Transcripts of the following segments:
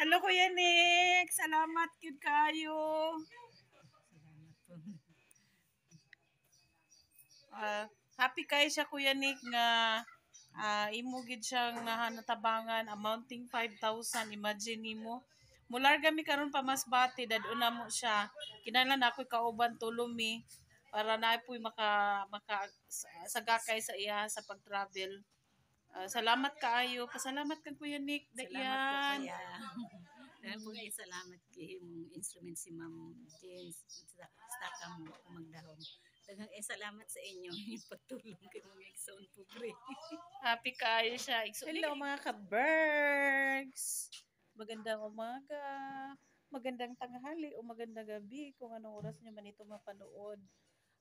Hello, Kuya Nick. Salamat kid kayo. Salamat po. Happy kayo siya, Kuya Nick, nga imo gid siyang natabangan amounting 5,000. Imagine nimo. Mular gami karon pa mas bati daduna mo siya. Kinahanglan ako'y kauban tulumi para na po'y maka sagakay sa iya sa pag-travel. Salamat kaayo. Pasalamat kang Kuya Nick. Salamat po Dagyan. kaya. Dahil po kayo salamat kay mong instrument si Ma'am James sa kamo ako magdahom. Daghang salamat sa inyo yung pagtulong kay mong igsoon pobre. Happy kayo siya. Hello mga ka-bergs! Magandang umaga, magandang tanghali o magandang gabi kung anong oras nyo man ito mapanood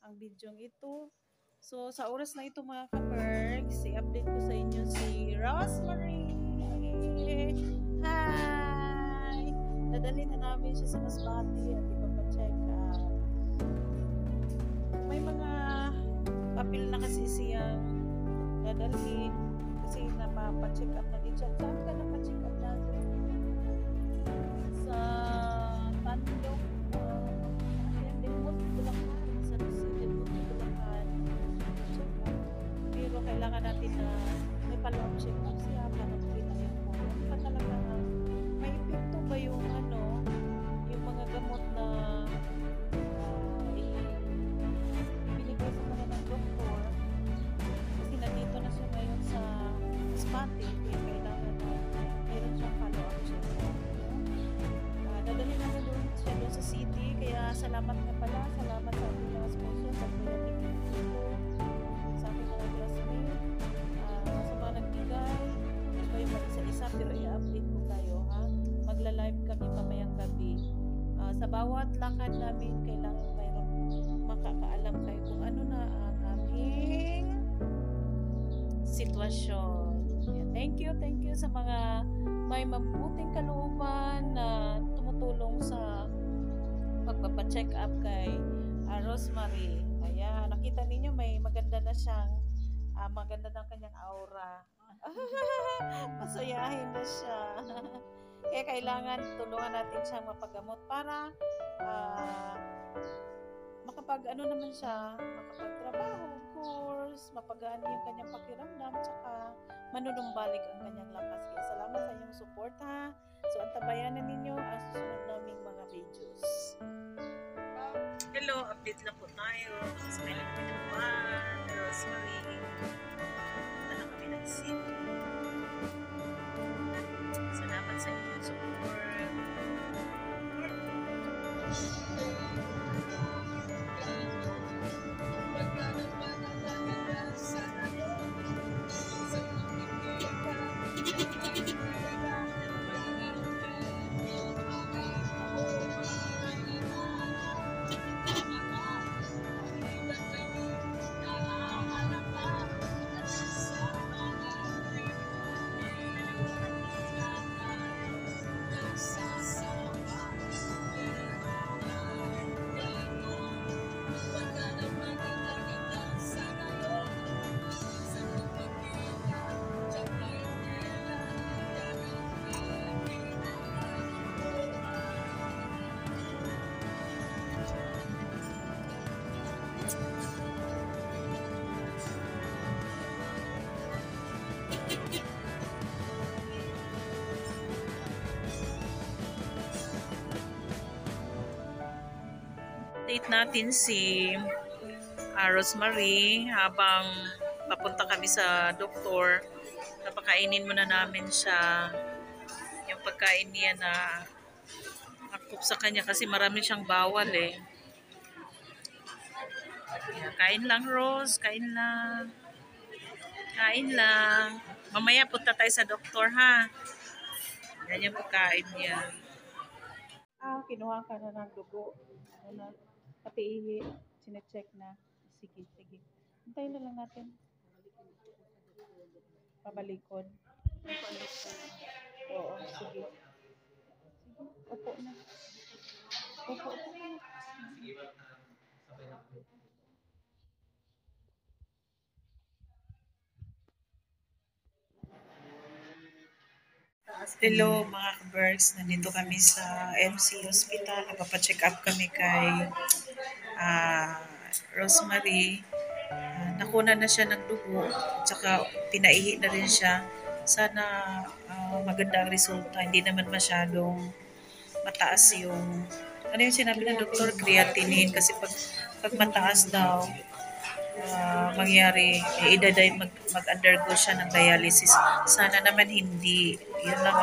ang bidyong ito. So sa oras na ito mga ka-bergs, i-update ko sa inyo si Rosemary. Hi! Dadalhin na namin siya sa Masbate at ipapacheck up. May mga papel na kasi siyang dadalhin kasi napapacheck up na din siya. Saan ka napacheck up natin? Sa Tandong Delmont, Bulacan. Sa Delmont, Bulacan. Check up. Pero kailangan natin na may follow-up check up siya para makita yung kung ano pa talaga may epekto ba yung yung mga gamot na binigay sa mga ng doktor. Kasi nandito na siya ngayon sa Masbate, kaya kailangan na meron siyang follow-up check up. Dadalhin namin doon sa city, kaya salamat nga pala, salamat sa ating mga sponsor, sa Kuya Nick, sa ating mga classmates, sa mga nagbigay, hindi kayo mag-isa-isa, pero i-update ko kayo, ha? Magla-live kami mamayang gabi. Sa bawat lakad namin, kailangan mayroon makakaalam kayo kung ano na ang aming sitwasyon. Yeah, thank you sa mga may mabuting kalooban na tumutulong sa pagpapacheck up kay Rosemary. Kaya nakita ninyo may maganda na siyang maganda ng kanyang aura. Masayahin na siya. Kaya kailangan tulungan natin siyang mapagamot para naman siya, makapagtrabaho, of course, mapagaan yung kanyang pakiramdam, tsaka manunumbalik ang kanyang lakas. Kaya salamat sa inyong support, ha. So, antabayanan ninyo ang susunod naming mga videos. Hello, update lang po tayo. Sa may nagpinapan, Rosemary. Punta na kami ng city. Salamat sa inyong support. Update natin si Rosemary habang papunta kami sa doktor. Napakainin muna namin siya yung pagkain niya na akup sa kanya kasi marami siyang bawal eh. Kain lang, Rose. Kain lang. Kain lang. Mamaya punta tayo sa doktor, ha? Yan yung pagkain niya. Kinuha ka na ng dugo. Ano na? Pati ihi. Sinecheck na. Sige, sige. Hintayin na lang natin. Pabalikon. Oo, sige. Sige, upo na. Upo, upo. Taas Hello mga ka-Berks, nandito kami sa MC Hospital. Nagpapacheck up kami kay Rosemary. Nakuna na siya ng dugo at saka pinaihi na rin siya. Sana maganda ang resulta. Hindi naman masyadong mataas yung ano yung sinabi ng doktor, creatinine. Kasi pag mataas daw, mangyari, mag-undergo siya ng dialysis. Sana naman hindi. Yun lang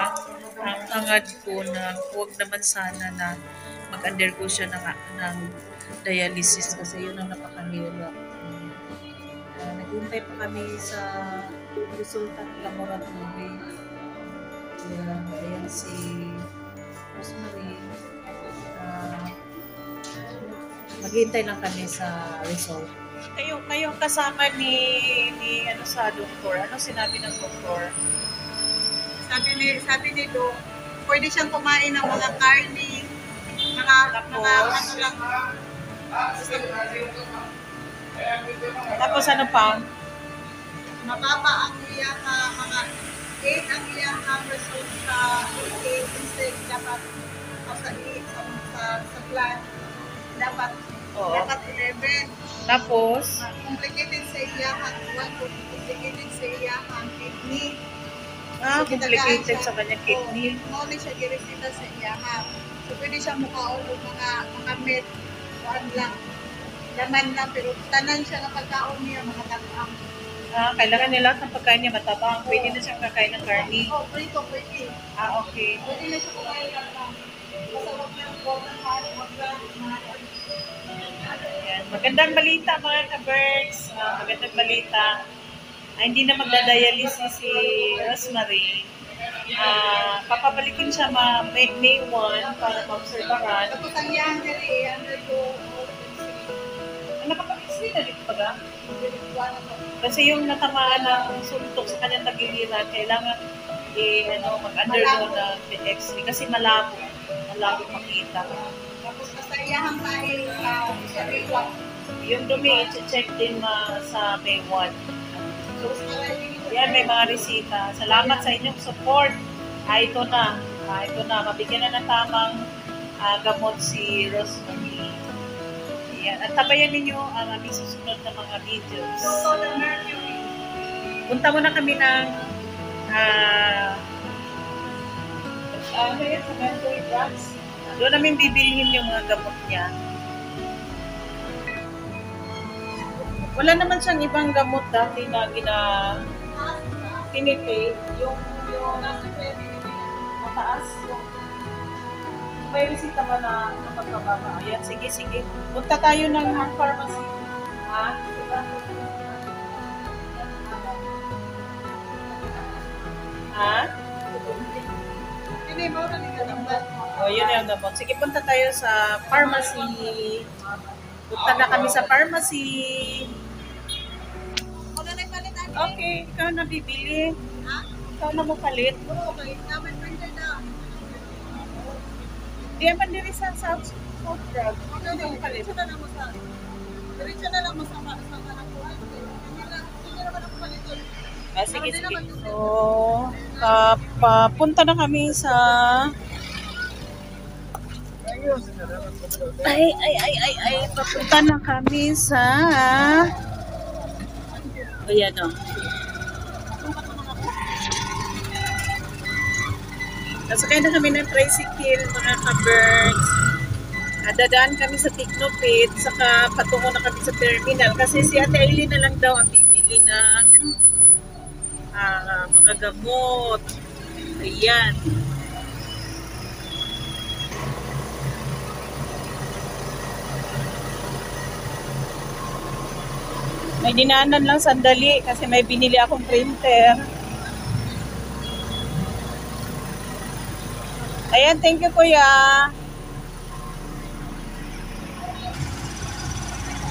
ang hangad ko na huwag naman sana na mag-undergo siya ng dialysis kasi yun ang napakahirap. Naghintay pa kami sa resulta ng laboratory. Ayan si Rosemary. Maghintay lang kami sa result. Kayong kasama ni ano sa doktor. Ano sinabi ng doktor? Sabi ni Doc, pwede siyang kumain ng mga karne, mga ano lang. Tapos ano pa? Mababa ang iyaka, mga 8 ang iyaka result sa 8 instead dapat o sa 8 sa plan dapat Oo. dapat 11. Tapos Complicated sa iyaka, complicated sa iyaka kidney. complicated sa kanyang kidney. Oo, ni siya giresita sa iyaka. So pwede siya mukhaon og mga med kuan lang. Laman lang pero tanan siya na pagkaon niya mga tatang. Kailangan nila ng pagkain niya matabang. Pwede na siyang kakain ng karni. Prito pwede. Okay. Pwede na siya kumain lang. Basta wag na wag na Ayan. Magandang balita mga ka-Berks. Magandang balita. Hindi na magdadialysis si Rosemary. Papabalikin siya May 1 para maobserbahan. tapos ang yan diri undergo Nakapag-explain na dito pala. Kasi yung natamaan ng suntok sa kanyang tagiliran, kailangan mag-undergo ng X-ray kasi malabo makita. tapos sa iyahang kain sa iwa. Yung dumi, i-check din sa May 1. So, yan, may mga resita. Salamat sa inyong support. Ito na. Mabigyan na ng tamang gamot si Rosemary. Yan. At tabayan ninyo ang aming susunod na mga videos. So the mercury. Punta muna kami ng sa mercury drugs. Doon namin bibilihin yung mga gamot niya. Wala naman siyang ibang gamot dati na tinipid. Yung mataas. May resita ba na pagkababa? Ayan, sige. Punta tayo ng pharmacy. Diba? Hindi mo na ni gamot. Yun yung gamot. Sige, punta tayo sa pharmacy. Punta na kami sa pharmacy. Wala na palit ani. Okay, ikaw na bibili. Ha? Ikaw na mo palit. Okay, naman printer na. Di naman diri sa South Drug. Okay, diretso na lang mo sa kanakuan. Hindi naman ako paliton. Sige. So, papunta na kami sa papunta na kami sa ayan o. Nasakay na kami ng tricycle mga ka-Berks. Dadaan kami sa Tiknopit, saka patungo na kami sa terminal kasi si Ate Aileen na lang daw ang bibili ng mga gamot. Ayan. May dinaanan lang sandali kasi may binili akong printer. Ayan, thank you kuya.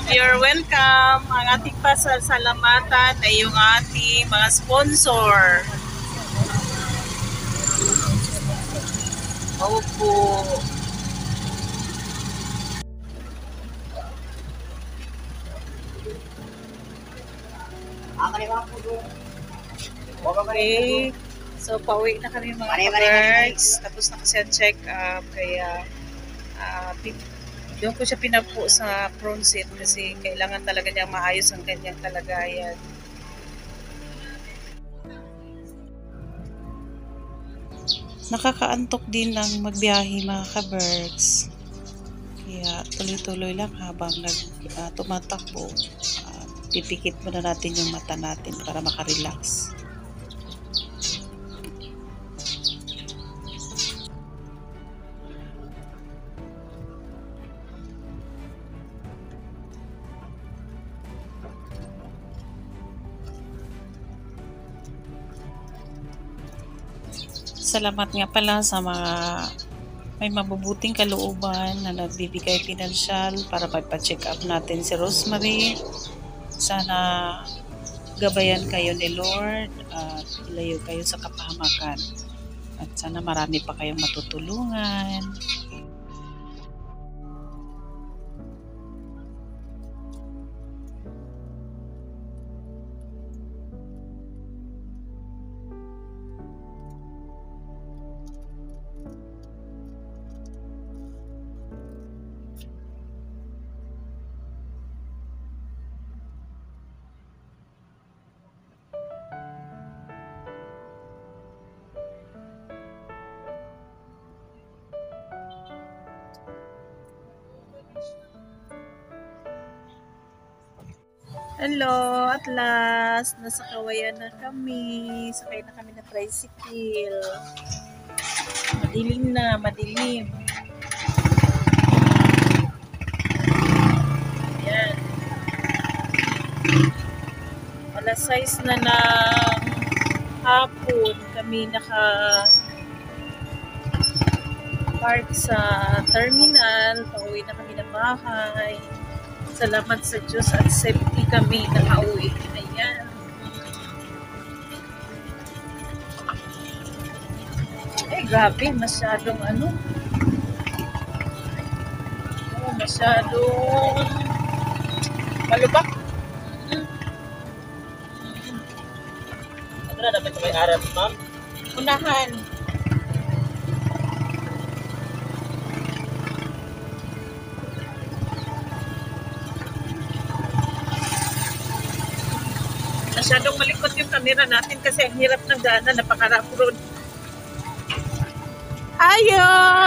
You're welcome. Ang ating pasasalamatan ay yung ating mga sponsor. Opo. Okay. So, pauwi na kami mga ka-birds. Tapos na kasi ang check-up. Kaya, doon ko siya pinapo sa prone seat kasi kailangan talaga niya maayos ang kanyang kalagayan. Nakakaantok din ang magbiyahe mga ka-birds. Kaya tuloy-tuloy lang habang tumatakbo. Pipikit muna natin yung mata natin para makarelax. Salamat nga pala sa mga may mabubuting kalooban na nagbibigay pinansyal para magpa-check up natin si Rosemary. Sana gabayan kayo ni Lord at ilayo kayo sa kapahamakan. At sana marami pa kayong matutulungan. Hello, at last, nasa Kawayan na kami. Sakay na kami ng tricycle. Madilim na, madilim. Ayan. Alas 6 na ng hapon kami park sa terminal. Pauwi na kami ng bahay. Salamat sa Diyos at safety kami nakauwi. Ayan. Grabe, masyadong masyadong malubak. Ano na dapat may aral, ma'am? Unahan. Masyadong malikot yung camera natin kasi ang hirap ng daanan, napakarap road. Ayo!